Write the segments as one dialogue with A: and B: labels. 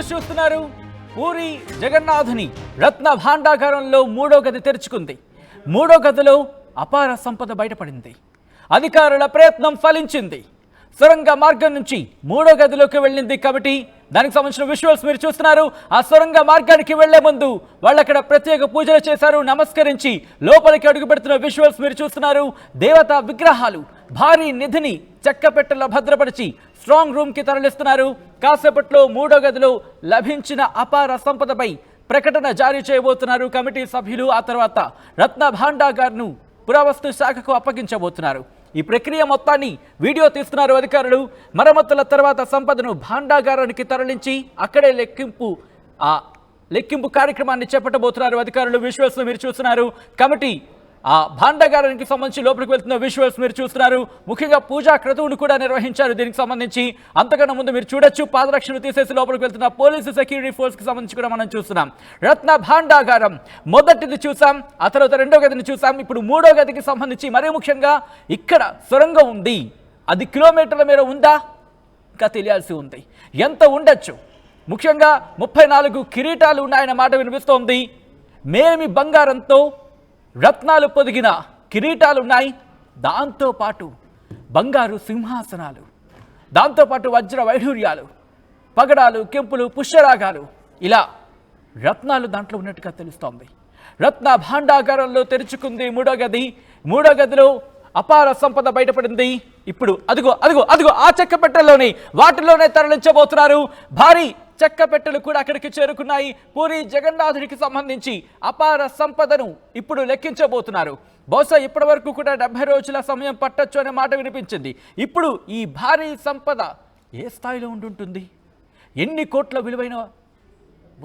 A: News చూస్తున్నారు. పూరి జగన్నాథుని రత్న భాండాగారంలో మూడో గది తెరుచుకుంది. మూడో గదిలో అపార సంపద బయటపడింది. అధికారుల ప్రయత్నం ఫలించింది. సొరంగ మార్గం నుంచి మూడో గదిలోకి వెళ్ళింది కమిటీ. దానికి సంబంధించిన విజువల్స్ మీరు చూస్తున్నారు. ఆ సొరంగ మార్గానికి వెళ్లే ముందు వాళ్ళు అక్కడ ప్రత్యేక పూజలు చేశారు. నమస్కరించి లోపలికి అడుగు పెడుతున్న విజువల్స్ మీరు చూస్తున్నారు. దేవతా విగ్రహాలు, భారీ నిధిని చెక్కపెట్టెలో భద్రపరిచి స్ట్రాంగ్ రూమ్ కి తరలిస్తున్నారు. కాసేపట్లో మూడో గదిలో లభించిన అపార సంపదపై ప్రకటన జారీ చేయబోతున్నారు కమిటీ సభ్యులు. ఆ తర్వాత రత్న భాండాగార్ను పురావస్తు శాఖకు అప్పగించబోతున్నారు. ఈ ప్రక్రియ మొత్తాన్ని వీడియో తీస్తున్నారు అధికారులు. మరమ్మతుల తర్వాత సంపదను భాండాగారానికి తరలించి అక్కడే లెక్కింపు కార్యక్రమాన్ని చేపట్టబోతున్నారు అధికారులు. విజువల్స్ మీరు చూస్తున్నారు. కమిటీ ఆ భాండాగారానికి సంబంధించి లోపలికి వెళ్తున్న విజువల్స్ మీరు చూస్తున్నారు. ముఖ్యంగా పూజా క్రతువును కూడా నిర్వహించారు దీనికి సంబంధించి. అంతకన్నా ముందు మీరు చూడొచ్చు, పాదరక్షలు తీసేసి లోపలికి వెళ్తున్న పోలీసు సెక్యూరిటీ ఫోర్స్ కి సంబంధించి కూడా మనం చూస్తున్నాం. రత్న భాండాగారం మొదటిది చూసాం, ఆ తర్వాత రెండో గదిని చూసాం. ఇప్పుడు మూడో గదికి సంబంధించి మరీ ముఖ్యంగా ఇక్కడ సొరంగం ఉంది. అది కిలోమీటర్ల మేర ఉందా ఇంకా తెలియాల్సి ఉంది. ఎంత ఉండొచ్చు? ముఖ్యంగా 34 కిరీటాలు ఉన్నాయన్న మాట వినిపిస్తోంది. మేమి బంగారంతో రత్నాలు పొదిగిన కిరీటాలున్నాయి. దాంతోపాటు బంగారు సింహాసనాలు, దాంతోపాటు వజ్ర వైఢూర్యాలు, పగడాలు, కెంపులు, పుష్యరాగాలు, ఇలా రత్నాలు దాంట్లో ఉన్నట్టుగా తెలుస్తోంది. రత్న భాండాగారంలో తెరుచుకుంది మూడో గది. మూడో గదిలో అపార సంపద బయటపడింది. ఇప్పుడు అదిగో అదిగో అదిగో ఆ చెక్క పెట్టెల్లోని వాటిలోనే తరలించబోతున్నారు. భారీ చెక్క పెట్టెలు కూడా అక్కడికి చేరుకున్నాయి. పూరి జగన్నాథుడికి సంబంధించి అపార సంపదను ఇప్పుడు లెక్కించబోతున్నారు. బహుశా ఇప్పటి వరకు కూడా 70 రోజుల సమయం పట్టొచ్చు అనే మాట వినిపించింది. ఇప్పుడు ఈ భారీ సంపద ఏ స్థాయిలో ఉండుంటుంది? ఎన్ని కోట్ల విలువైన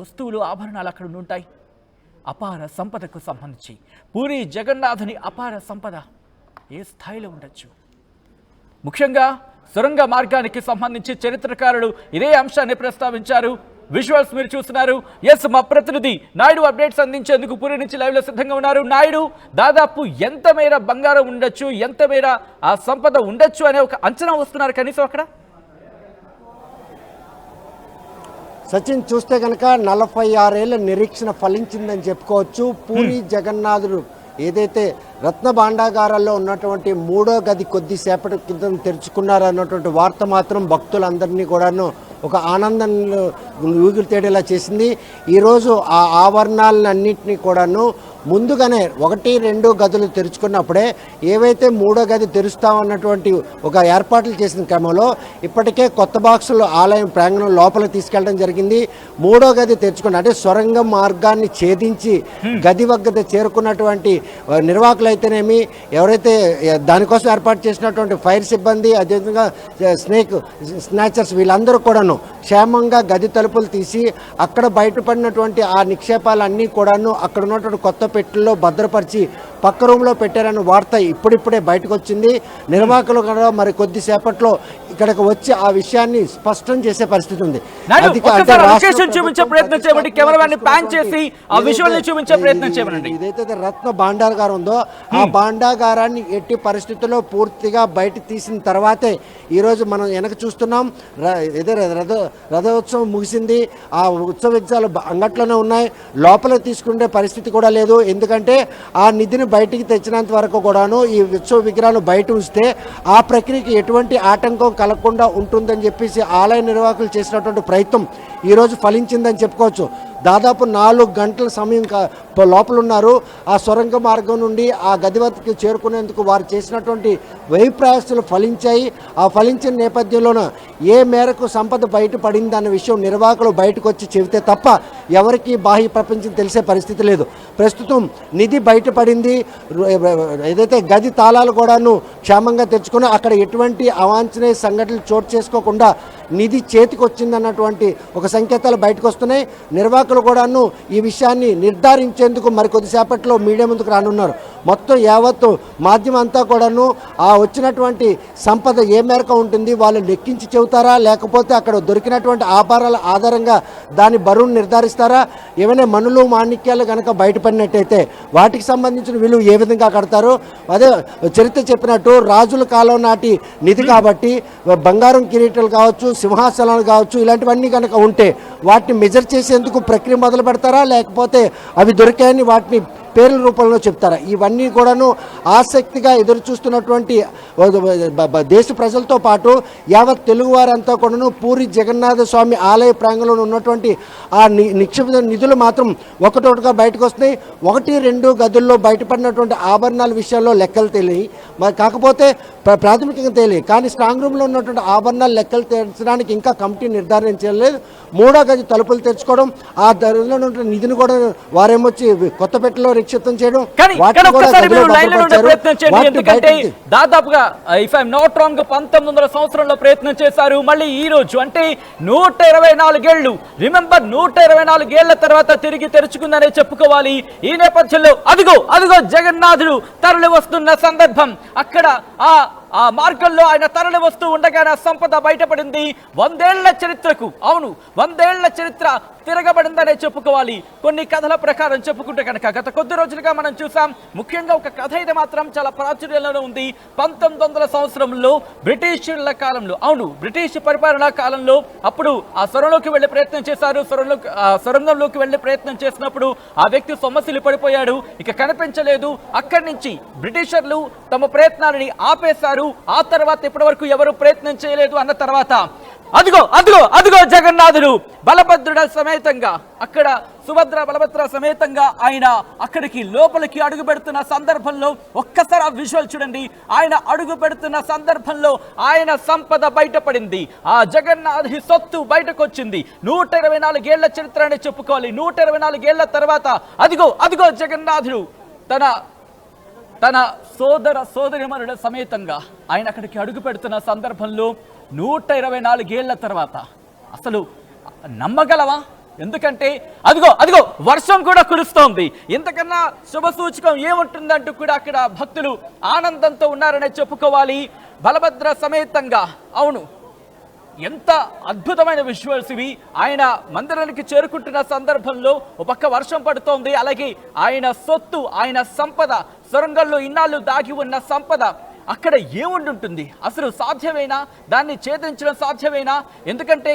A: వస్తువులు, ఆభరణాలు అక్కడ ఉంటాయి? అపార సంపదకు సంబంధించి పూరి జగన్నాథుని అపార సంపద ఏ స్థాయిలో ఉండొచ్చు? ముఖ్యంగా సొరంగ మార్గానికి సంబంధించి చరిత్రకారులు ఇదే అంశాన్ని ప్రస్తావించారు. విజువల్స్ మీరు చూస్తున్నారు. ఎస్, మా ప్రతినిధి నాయుడు అప్డేట్స్ అందించేందుకు పూరి నుంచి లైవ్ లో సిద్ధంగా ఉన్నారు. నాయుడు, దాదాపు ఎంత మేర బంగారం ఉండొచ్చు, ఎంత మేర ఆ సంపద ఉండొచ్చు అనే ఒక అంచనా వస్తున్నారు కనీసం అక్కడ?
B: సచిన్, చూస్తే కనుక 46 ఏళ్ల నిరీక్షణ ఫలించిందని చెప్పుకోవచ్చు. పూరి జగన్నాథుడు ఏదైతే రత్న భాండాగారాల్లో ఉన్నటువంటి మూడో గది కొద్దిసేపటి క్రితం తెరుచుకున్నారు అన్నటువంటి వార్త మాత్రం భక్తులందరినీ కూడాను ఒక ఆనందంలో ఊగిరి తేడేలా చేసింది. ఈరోజు ఆ ఆవరణాలన్నింటినీ కూడాను ముందుగానే 1, 2 గదులు తెరుచుకున్నప్పుడే ఏవైతే మూడో గది తెరుస్తామన్నటువంటి ఒక ఏర్పాట్లు చేసిన క్రమంలో ఇప్పటికే కొత్త బాక్సులు ఆలయం ప్రాంగణం లోపలికి తీసుకెళ్ళడం జరిగింది. మూడో గది తెరుచుకున్న అంటే సొరంగ మార్గాన్ని ఛేదించి గది వద్ద చేరుకున్నటువంటి నిర్వాహకులు అయితేనేమి, ఎవరైతే దానికోసం ఏర్పాటు చేసినటువంటి ఫైర్ సిబ్బంది, అదేవిధంగా స్నాచర్స్ వీళ్ళందరూ కూడాను క్షేమంగా గది తలుపులు తీసి అక్కడ బయటపడినటువంటి ఆ నిక్షేపాలన్నీ కూడాను అక్కడ ఉన్నటువంటి కొత్త పెట్టెల్లో భద్రపరిచి పక్క రూమ్లో పెట్టారన్న వార్త ఇప్పుడిప్పుడే బయటకు వచ్చింది. నిర్వాహకులు కూడా మరి కొద్దిసేపట్లో ఇక్కడికి వచ్చి ఆ విషయాన్ని స్పష్టం చేసే పరిస్థితి ఉంది. ఏదైతే రత్న భాండాగారం ఉందో ఆ భాండాగారాన్ని ఎట్టి పరిస్థితుల్లో పూర్తిగా బయట తీసిన తర్వాతే ఈరోజు మనం వెనక చూస్తున్నాం. రథోత్సవం ముగిసింది. ఆ ఉత్సవ విగ్రహాలు అంగట్లోనే ఉన్నాయి. లోపల తీసుకునే పరిస్థితి కూడా లేదు. ఎందుకంటే ఆ నిధిని బయటికి తెచ్చినంత వరకు కూడాను ఈ ఉత్సవ విగ్రహాలు బయట ఉంచితే ఆ ప్రక్రియకి ఎటువంటి ఆటంకం కలగకుండా ఉంటుందని చెప్పేసి ఆలయ నిర్వాహకులు చేసినటువంటి ప్రయత్నం ఈరోజు ఫలించిందని చెప్పుకోవచ్చు. దాదాపు 4 గంటల సమయం లోపల ఉన్నారు. ఆ సొరంగ మార్గం నుండి ఆ గది వద్దకు చేరుకునేందుకు వారు చేసినటువంటి వ్యయ ప్రయాసాలు ఫలించాయి. ఆ ఫలించిన నేపథ్యంలోన ఏ మేరకు సంపద బయటపడింది అన్న విషయం నిర్వాహకులు బయటకు వచ్చి చెబితే తప్ప ఎవరికి బాహ్య ప్రపంచం తెలిసే పరిస్థితి లేదు. ప్రస్తుతం నిధి బయటపడింది. ఏదైతే గది తాళాలు కూడాను క్షేమంగా తెచ్చుకుని అక్కడ ఎటువంటి అవాంఛనీయ సంఘటనలు చోటు చేసుకోకుండా నిధి చేతికి వచ్చిందన్నటువంటి ఒక సంకేతాలు బయటకు వస్తున్నాయి. నిర్వాహకులు ప్రముఖులు కూడాను ఈ విషయాన్ని నిర్ధారించేందుకు మరికొద్దిసేపట్లో మీడియా ముందుకు రానున్నారు. మొత్తం యావత్తు మాధ్యమం అంతా కూడాను ఆ వచ్చినటువంటి సంపద ఏ మేరకు ఉంటుంది, వాళ్ళు లెక్కించి చెబుతారా, లేకపోతే అక్కడ దొరికినటువంటి ఆభరణాల ఆధారంగా దాని బరువును నిర్ధారిస్తారా, ఏమైనా మనులు మాణిక్యాలు కనుక బయటపడినట్టయితే వాటికి సంబంధించిన విలువ ఏ విధంగా కడతారు. అదే చరిత్ర చెప్పినట్టు రాజుల కాలం నాటి నిధి కాబట్టి బంగారం కిరీటాలు కావచ్చు, సింహాసనాలు కావచ్చు, ఇలాంటివన్నీ కనుక ఉంటే వాటిని మెజర్ చేసేందుకు ప్రక్రియ మొదలు పెడతారా, లేకపోతే అవి దొరికాయని వాటిని పేర్ల రూపంలో చెప్తారా. ఇవన్నీ కూడాను ఆసక్తిగా ఎదురు చూస్తున్నటువంటి దేశ ప్రజలతో పాటు యావత్ తెలుగువారంతా కూడాను పూరి జగన్నాథ స్వామి ఆలయ ప్రాంగణంలో ఉన్నటువంటి ఆ నిక్షిప్త నిధులు మాత్రం ఒకటొకటిగా బయటకు వస్తున్నాయి. 1-2 గదుల్లో బయటపడినటువంటి ఆభరణాల విషయంలో లెక్కలు తెలియని కాకపోతే ప్రాథమికంగా తెలియదు, కానీ స్ట్రాంగ్ రూమ్లో ఉన్నటువంటి ఆభరణాల లెక్కలు తెరచడానికి ఇంకా కమిటీ నిర్ధారణ చేయలేదు. 3వ గది తలుపులు తెరుచుకోవడం, ఆ ధరలో ఉన్న నిధిని కూడా వారేమొచ్చి కొత్తపేటలో నిక్షిప్తం చేయడం,
A: దాదాపుగా ఇఫ్ ఐఎమ్ నాట్ రాంగ్ 1900 సంవత్సరంలో ప్రయత్నం చేశారు. మళ్ళీ ఈ రోజు అంటే 124 ఏళ్ళు, రిమెంబర్ 124 ఏళ్ల తర్వాత తిరిగి తెరుచుకుందనే చెప్పుకోవాలి. ఈ నేపథ్యంలో అదిగో అదిగో జగన్నాథుడు తరలి వస్తున్న సందర్భం. అక్కడ ఆ మార్గంలో ఆయన తరలి వస్తూ ఉండగానే సంపద బయటపడింది. 100 ఏళ్ల చరిత్రకు, అవును 100 ఏళ్ల చరిత్ర తిరగబడిందనే చెప్పుకోవాలి. కొన్ని కథల ప్రకారం చెప్పుకుంటే కనుక గత కొద్ది రోజులుగా మనం చూసాం. ముఖ్యంగా ఒక కథ ఇది మాత్రం చాలా ప్రాచుర్యంలో ఉంది. 1900 సంవత్సరంలో బ్రిటిషర్ల కాలంలో, అవును బ్రిటిష్ పరిపాలనా కాలంలో అప్పుడు ఆ సొరంలోకి వెళ్లే ప్రయత్నం చేశారు. సొరంగంలోకి వెళ్లే ప్రయత్నం చేసినప్పుడు ఆ వ్యక్తి సొమ్మసిల్లి పడిపోయాడు, ఇక కనిపించలేదు. అక్కడి నుంచి బ్రిటిషర్లు తమ ప్రయత్నాలని ఆపేశారు. ఆ తర్వాత ఇప్పటి వరకు ఎవరు ప్రయత్నం చేయలేదు అన్న తర్వాత అదిగో అదిగో అదిగో జగన్నాథుడు బలభద్రుడ సమేతంగా, అక్కడ సుభద్ర బలభద్ర సమేతంగా ఆయన అక్కడికి లోపలికి అడుగు పెడుతున్న సందర్భంలో ఒక్కసారి ఆ విజువల్ చూడండి. ఆయన అడుగు పెడుతున్న సందర్భంలో ఆయన సంపద బయటపడింది. ఆ జగన్నాథుడి సొత్తు బయటకు వచ్చింది. 124 ఏళ్ల చరిత్ర అని చెప్పుకోవాలి. 124 ఏళ్ల తర్వాత అదిగో అదిగో జగన్నాథుడు తన సోదరిమణుల సమేతంగా ఆయన అక్కడికి అడుగు పెడుతున్న సందర్భంలో 124 ఏళ్ల తర్వాత అసలు నమ్మగలవా? ఎందుకంటే అదిగో అదిగో వర్షం కూడా కురుస్తోంది. ఇంతకన్నా శుభ సూచకం ఏముంటుందంటూ కూడా అక్కడ భక్తులు ఆనందంతో ఉన్నారనే చెప్పుకోవాలి. బలభద్ర సమేతంగా, అవును ఎంత అద్భుతమైన విజువల్స్ ఇవి. ఆయన మందిరానికి చేరుకుంటున్న సందర్భంలో ఒక పక్క వర్షం పడుతోంది, అలాగే ఆయన సొత్తు, ఆయన సంపద, సొరంగంలో ఇన్నాళ్ళు దాగి ఉన్న సంపద అక్కడ ఏముండుంటుంది? అసలు సాధ్యమేనా? దాన్ని ఛేదించడం సాధ్యమేనా? ఎందుకంటే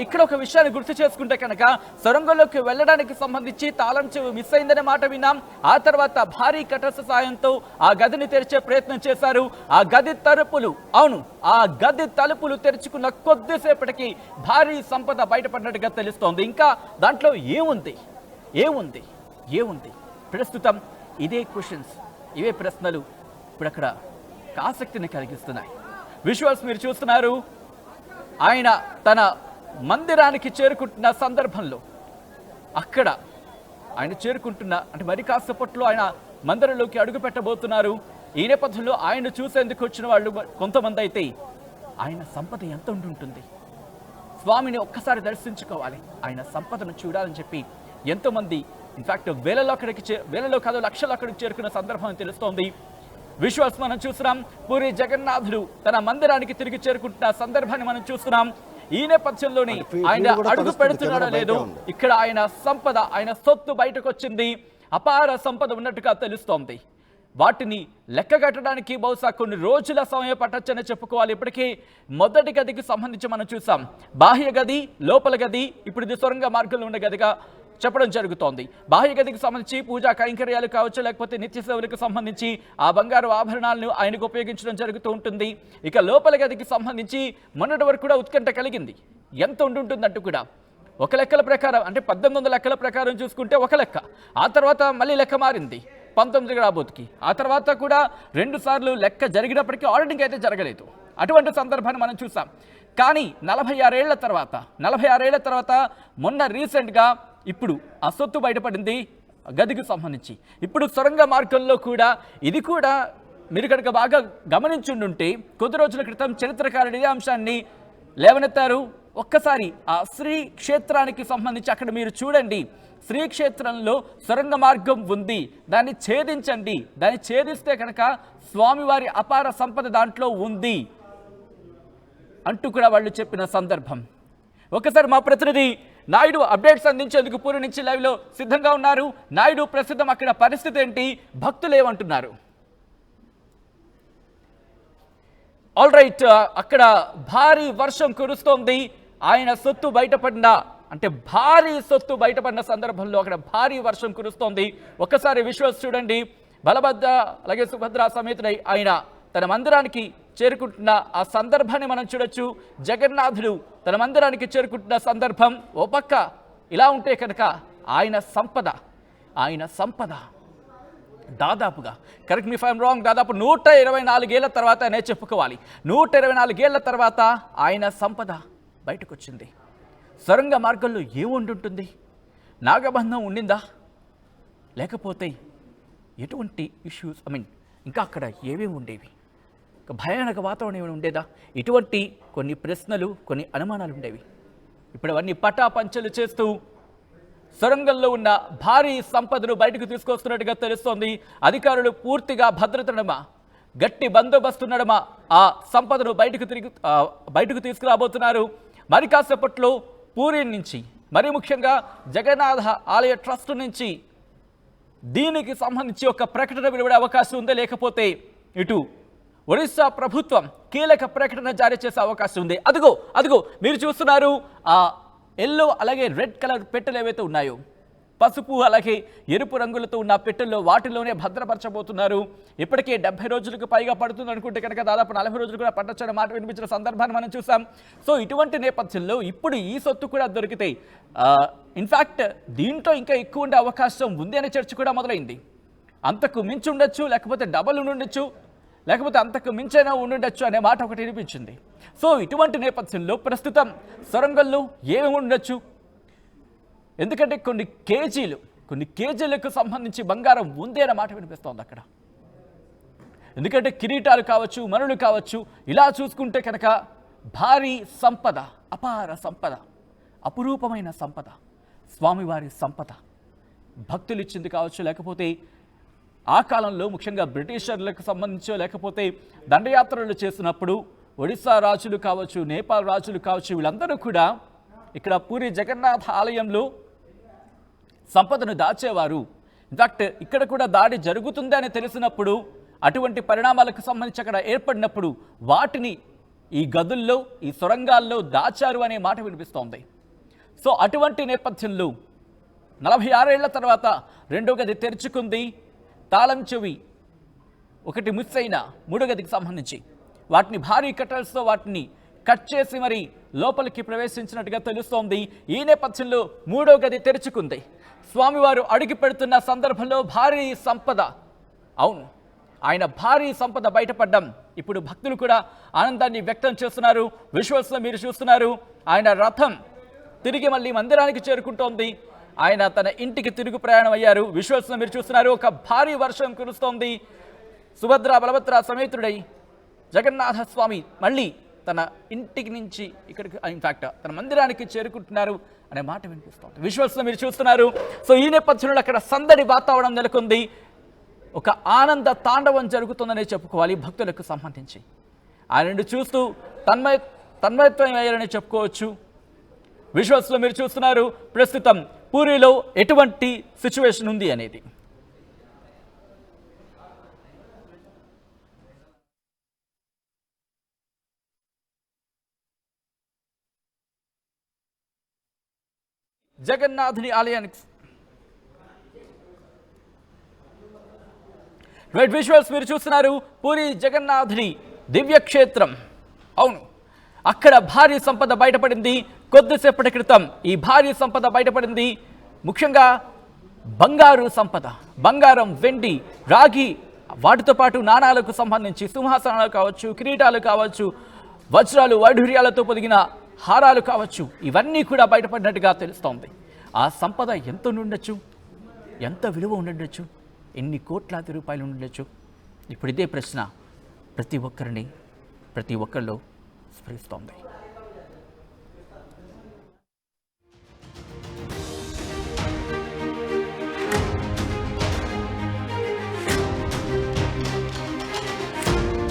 A: ఇక్కడ ఒక విషయాన్ని గుర్తు చేసుకుంటే కనుక సొరంగంలోకి వెళ్ళడానికి సంబంధించి తాళం చెవి మిస్ అయిందనే మాట విన్నాం. ఆ తర్వాత భారీ కటర్స్ సాయంతో ఆ గదిని తెరిచే ప్రయత్నం చేశారు. ఆ గది తలుపులు, అవును ఆ గది తలుపులు తెరుచుకున్న కొద్దిసేపటికి భారీ సంపద బయటపడినట్టుగా తెలుస్తోంది. ఇంకా దాంట్లో ఏముంది ఏముంది ఏముంది? ప్రస్తుతం ఇదే క్వశ్చన్స్, ఇవే ప్రశ్నలు ఇప్పుడు అక్కడ ఆసక్తిని కలిగిస్తున్నాయి. విజువల్స్ మీరు చూస్తున్నారు. ఆయన తన మందిరానికి చేరుకుంటున్న సందర్భంలో అక్కడ ఆయన చేరుకుంటున్న అంటే మరి కాసేపట్లో ఆయన మందిరంలోకి అడుగు పెట్టబోతున్నారు. ఈ నేపథ్యంలో ఆయన చూసేందుకు వచ్చిన వాళ్ళు కొంతమంది అయితే ఆయన సంపద ఎంత ఉంటుంటుంది, స్వామిని ఒక్కసారి దర్శించుకోవాలి, ఆయన సంపదను చూడాలని చెప్పి ఎంతోమంది ఇన్ఫాక్ట్ వేలలో కాదు లక్షలు అక్కడికి చేరుకున్న సందర్భం తెలుస్తోంది. విజువల్స్ మనం చూస్తున్నాం. పూరి జగన్నాథుడు తన మందిరానికి తిరిగి చేరుకుంటున్న సందర్భాన్ని మనం చూస్తున్నాం. ఈ నేపథ్యంలోనే ఆయన అడుగు పెడుతున్నాడో లేదో ఇక్కడ ఆయన సంపద, ఆయన సొత్తు బయటకు వచ్చింది. అపార సంపద ఉన్నట్టుగా తెలుస్తోంది. వాటిని లెక్క కట్టడానికి బహుశా కొన్ని రోజుల సమయం పట్టొచ్చని చెప్పుకోవాలి. ఇప్పటికీ మొదటి గదికి సంబంధించి మనం చూసాం. బాహ్య గది, లోపల గది, ఇప్పుడు ఇది సొరంగ మార్గంలో ఉన్న గదిగా చెప్పడం జరుగుతోంది. బాహ్య గదికి సంబంధించి పూజా కైంకర్యాలు కావచ్చు, లేకపోతే నిత్య సేవలకు సంబంధించి ఆ బంగారు ఆభరణాలను ఆయనకు ఉపయోగించడం జరుగుతూ ఉంటుంది. ఇక లోపల గదికి సంబంధించి మొన్నటి వరకు కూడా ఉత్కంఠ కలిగింది. ఎంత ఉంటుందంటూ కూడా ఒక లెక్కల ప్రకారం అంటే 1800 లెక్కల ప్రకారం చూసుకుంటే ఒక లెక్క, ఆ తర్వాత మళ్ళీ లెక్క మారింది 19 రాబోతుకి. ఆ తర్వాత కూడా 2 సార్లు లెక్క జరిగినప్పటికీ ఆడిటింగ్ అయితే జరగలేదు. అటువంటి సందర్భాన్ని మనం చూసాం. కానీ 46 ఏళ్ల తర్వాత మొన్న రీసెంట్గా ఇప్పుడు ఆ సొత్తు బయటపడింది గదికి సంబంధించి. ఇప్పుడు సొరంగ మార్గంలో కూడా ఇది కూడా మీరు కనుక బాగా గమనించుండుంటే కొద్ది రోజుల క్రితం చరిత్రకారుడు ఇదే అంశాన్ని లేవనెత్తారు. ఒక్కసారి ఆ శ్రీ క్షేత్రానికి సంబంధించి అక్కడ మీరు చూడండి, శ్రీక్షేత్రంలో సొరంగ మార్గం ఉంది, దాన్ని ఛేదించండి, దాన్ని ఛేదిస్తే కనుక స్వామివారి అపార సంపద దాంట్లో ఉంది అంటూ కూడా వాళ్ళు చెప్పిన సందర్భం. ఒకసారి మా ప్రతినిధి నాయుడు అప్డేట్స్ అందించేందుకు పూరి నుంచి లైవ్లో సిద్ధంగా ఉన్నారు. నాయుడు, ప్రస్తుతం అక్కడ పరిస్థితి ఏంటి, భక్తులు ఏమంటున్నారు? ఆల్ రైట్, అక్కడ భారీ వర్షం కురుస్తోంది. ఆయన సొత్తు బయటపడిన అంటే భారీ సొత్తు బయటపడిన సందర్భంలో అక్కడ భారీ వర్షం కురుస్తోంది. ఒక్కసారి విజువల్స్ చూడండి. బలభద్ర అలాగే సుభద్ర సమేతుడై ఆయన తన మందిరానికి చేరుకుంటున్న ఆ సందర్భాన్ని మనం చూడొచ్చు. జగన్నాథుడు తన మందిరానికి చేరుకుంటున్న సందర్భం ఓ పక్క ఇలా ఉంటే కనుక ఆయన సంపద దాదాపుగా, correct me if I'm wrong, దాదాపు 124 ఏళ్ల తర్వాత అనే చెప్పుకోవాలి. 124 ఏళ్ల తర్వాత ఆయన సంపద బయటకు వచ్చింది. సొరంగ మార్గంలో ఏముండుంటుంది? నాగబంధం ఉండిందా, లేకపోతే ఎటువంటి ఇష్యూస్ ఇంకా అక్కడ ఏమేమి ఉండేవి? భయానక వాతావరణం ఏమైనా ఉండేదా? ఇటువంటి కొన్ని ప్రశ్నలు, కొన్ని అనుమానాలు ఉండేవి. ఇప్పుడు అవన్నీ పటాపంచలు చేస్తూ సొరంగంలో ఉన్న భారీ సంపదను బయటకు తీసుకొస్తున్నట్టుగా తెలుస్తోంది. అధికారులు పూర్తిగా భద్రత నడుమ, గట్టి బందోబస్తు నడుమ ఆ సంపదను బయటకు తీసుకురాబోతున్నారు. మరి కాసేపట్లో పూరి నుంచి, మరి ముఖ్యంగా జగన్నాథ ఆలయ ట్రస్ట్ నుంచి దీనికి సంబంధించి ఒక ప్రకటన వెలువడే అవకాశం ఉందే, లేకపోతే ఇటు ఒరిస్సా ప్రభుత్వం కీలక ప్రకటన జారీ చేసే అవకాశం ఉంది. అదిగో మీరు చూస్తున్నారు ఆ ఎల్లో అలాగే రెడ్ కలర్ పెట్టెలు ఏవైతే ఉన్నాయో, పసుపు అలాగే ఎరుపు రంగులతో ఉన్న పెట్టెల్లో వాటిలోనే భద్రపరచబోతున్నారు. ఇప్పటికే 70 రోజులకు పైగా పడుతుంది అనుకుంటే కనుక దాదాపు 40 రోజులు కూడా పట్టొచ్చని మాట వినిపించిన సందర్భాన్ని మనం చూసాం. సో ఇటువంటి నేపథ్యంలో ఇప్పుడు ఈ సొత్తు కూడా దొరికితే ఇన్ఫ్యాక్ట్ దీంట్లో ఇంకా ఎక్కువ ఉండే అవకాశం ఉంది అనే చర్చ కూడా మొదలైంది. అంతకు మించి ఉండొచ్చు, లేకపోతే డబల్ ఉండొచ్చు, లేకపోతే అంతకు మించైనా ఉండుండొచ్చు అనే మాట ఒకటి వినిపించింది. సో ఇటువంటి నేపథ్యంలో ప్రస్తుతం సొరంగంలో ఏమి ఉండొచ్చు? ఎందుకంటే కొన్ని కేజీలకు సంబంధించి బంగారం ఉంది అనే మాట వినిపిస్తోంది అక్కడ. ఎందుకంటే కిరీటాలు కావచ్చు, మనులు కావచ్చు, ఇలా చూసుకుంటే కనుక భారీ సంపద, అపార సంపద, అపురూపమైన సంపద, స్వామివారి సంపద, భక్తులు ఇచ్చింది కావచ్చు, లేకపోతే ఆ కాలంలో ముఖ్యంగా బ్రిటిషర్లకు సంబంధించో, లేకపోతే దండయాత్రలు చేసినప్పుడు ఒడిశా రాజులు కావచ్చు, నేపాల్ రాజులు కావచ్చు, వీళ్ళందరూ కూడా ఇక్కడ పూరి జగన్నాథ ఆలయంలో సంపదను దాచేవారు. ఇన్ఫాక్ట్ ఇక్కడ కూడా దాడి జరుగుతుంది అని తెలిసినప్పుడు, అటువంటి పరిణామాలకు సంబంధించి అక్కడ ఏర్పడినప్పుడు వాటిని ఈ గదుల్లో, ఈ సొరంగాల్లో దాచారు అనే మాట వినిపిస్తోంది. సో అటువంటి నేపథ్యంలో 46 ఏళ్ల తర్వాత రెండో గది తెరుచుకుంది. తాళం చెవి ఒకటి మిస్ అయిన మూడో గదికి సంబంధించి వాటిని భారీ కట్టర్స్తో వాటిని కట్ చేసి మరి లోపలికి ప్రవేశించినట్టుగా తెలుస్తోంది. ఈ నేపథ్యంలో మూడో గది తెరుచుకుంది. స్వామివారు అడుగు పెడుతున్న సందర్భంలో భారీ సంపద, అవును ఆయన భారీ సంపద బయటపడ్డం ఇప్పుడు భక్తులు కూడా ఆనందాన్ని వ్యక్తం చేస్తున్నారు. విజువల్స్లో మీరు చూస్తున్నారు, ఆయన రథం తిరిగి మళ్ళీ మందిరానికి చేరుకుంటోంది. ఆయన తన ఇంటికి తిరుగు ప్రయాణం అయ్యారు. విజువల్స్లో మీరు చూస్తున్నారు, ఒక భారీ వర్షం కురుస్తోంది. సుభద్ర బలభద్ర సమేతుడై జగన్నాథ స్వామి మళ్ళీ తన ఇంటికి నుంచి ఇక్కడికి, ఇన్ఫాక్ట్ తన మందిరానికి చేరుకుంటున్నారు అనే మాట వినిపిస్తోంది. విజువల్స్లో మీరు చూస్తున్నారు. సో ఈ నేపథ్యంలో అక్కడ సందడి వాతావరణం నెలకొంది. ఒక ఆనంద తాండవం జరుగుతుందనే చెప్పుకోవాలి భక్తులకు సంబంధించి. ఆయనను చూస్తూ తన్మయత్వం అయ్యారని చెప్పుకోవచ్చు. విజువల్స్లో మీరు చూస్తున్నారు ప్రస్తుతం పూరిలో ఎటువంటి సిచ్యువేషన్ ఉంది అనేది. జగన్నాథుని ఆలయానికి రైట్, విజువల్స్ మీరు చూస్తున్నారు, పూరి జగన్నాథుని దివ్యక్షేత్రం. అవును, అక్కడ భారీ సంపద బయటపడింది. కొద్దిసేపటి క్రితం ఈ భారీ సంపద బయటపడింది. ముఖ్యంగా బంగారు సంపద, బంగారం, వెండి, రాగి, వాటితో పాటు నాణాలకు సంబంధించి సింహాసనాలు కావచ్చు, కిరీటాలు కావచ్చు, వజ్రాలు వైఢూర్యాలతో పొదిగిన హారాలు కావచ్చు, ఇవన్నీ కూడా బయటపడినట్టుగా తెలుస్తోంది. ఆ సంపద ఎంత ఉండొచ్చు, ఎంత విలువ ఉండొచ్చు, ఎన్ని కోట్లాది రూపాయలు ఉండొచ్చు? ఇప్పుడు ఇదే ప్రశ్న ప్రతి ఒక్కరిలో స్ఫురిస్తోంది.